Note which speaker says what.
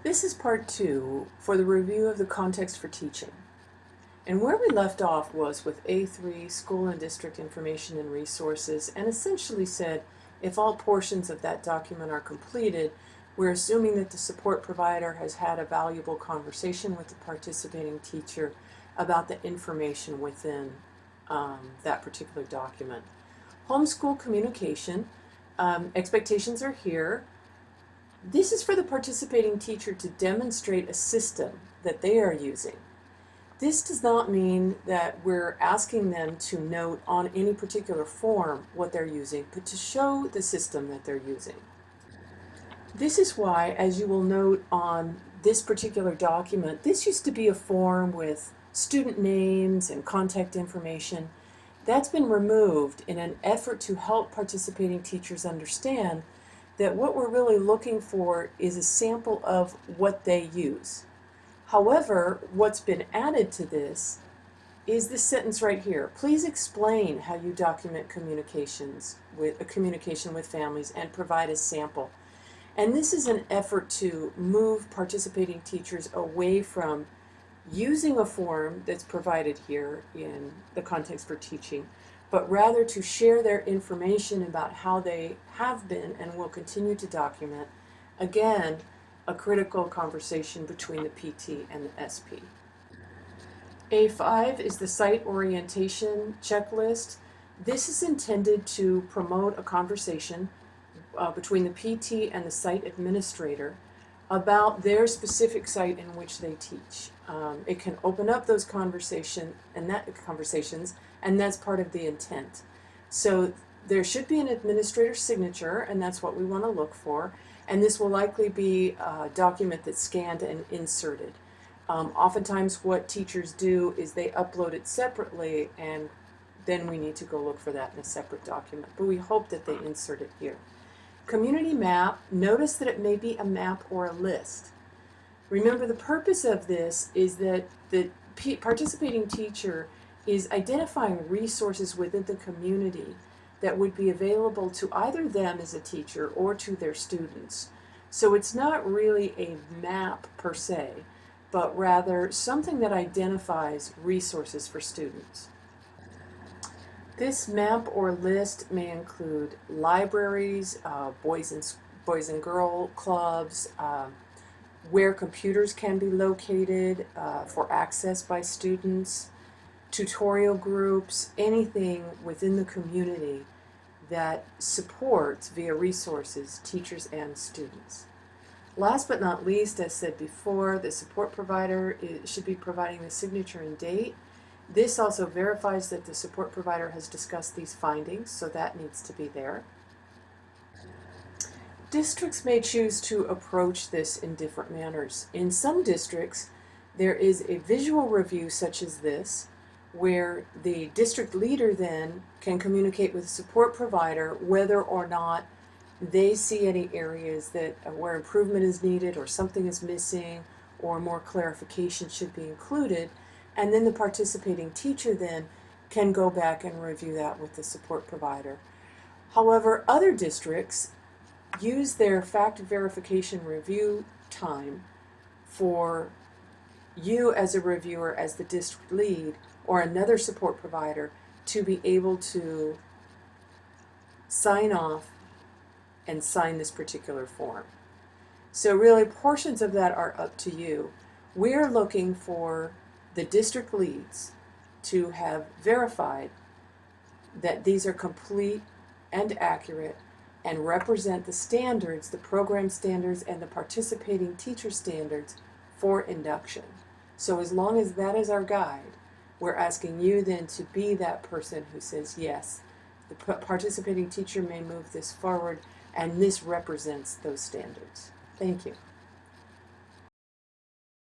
Speaker 1: This is part 2 for the review of the context for teaching. And where we left off was with A-3, School and District Information and Resources, and essentially said if all portions of that document are completed, we're assuming that the support provider has had a valuable conversation with the participating teacher about the information within that particular document. Homeschool communication, expectations are here. This is for the participating teacher to demonstrate a system that they are using. This does not mean that we're asking them to note on any particular form what they're using, but to show the system that they're using. This is why, as you will note on this particular document, this used to be a form with student names and contact information. That's been removed in an effort to help participating teachers understand that what we're really looking for is a sample of what they use. However, what's been added to this is this sentence right here. Please explain how you document communication with families and provide a sample. And this is an effort to move participating teachers away from using a form that's provided here in the context for teaching, but rather to share their information about how they have been and will continue to document. Again, a critical conversation between the PT and the SP. A5 is the site orientation checklist. This is intended to promote a conversation between the PT and the site administrator about their specific site in which they teach. It can open up those conversations, and that's part of the intent. So there should be an administrator signature, and that's what we want to look for. And this will likely be a document that's scanned and inserted. Oftentimes what teachers do is they upload it separately, and then we need to go look for that in a separate document. But we hope that they insert it here. Community map, notice that it may be a map or a list. Remember, the purpose of this is that the participating teacher is identifying resources within the community that would be available to either them as a teacher or to their students. So it's not really a map per se, but rather something that identifies resources for students. This map or list may include libraries, boys and girl clubs, where computers can be located for access by students, tutorial groups, anything within the community that supports via resources teachers and students. Last but not least, as said before, the support provider should be providing the signature and date. This also verifies that the support provider has discussed these findings, so that needs to be there. Districts may choose to approach this in different manners. In some districts, there is a visual review such as this, where the district leader then can communicate with the support provider whether or not they see any areas that where improvement is needed or something is missing or more clarification should be included. And then the participating teacher then can go back and review that with the support provider. However, other districts use their fact verification review time for you as a reviewer, as the district lead, or another support provider to be able to sign off and sign this particular form. So really, portions of that are up to you. We're looking for the district leads to have verified that these are complete and accurate and represent the standards, the program standards, and the participating teacher standards for induction. So as long as that is our guide, we're asking you then to be that person who says, yes, the participating teacher may move this forward, and this represents those standards. Thank you.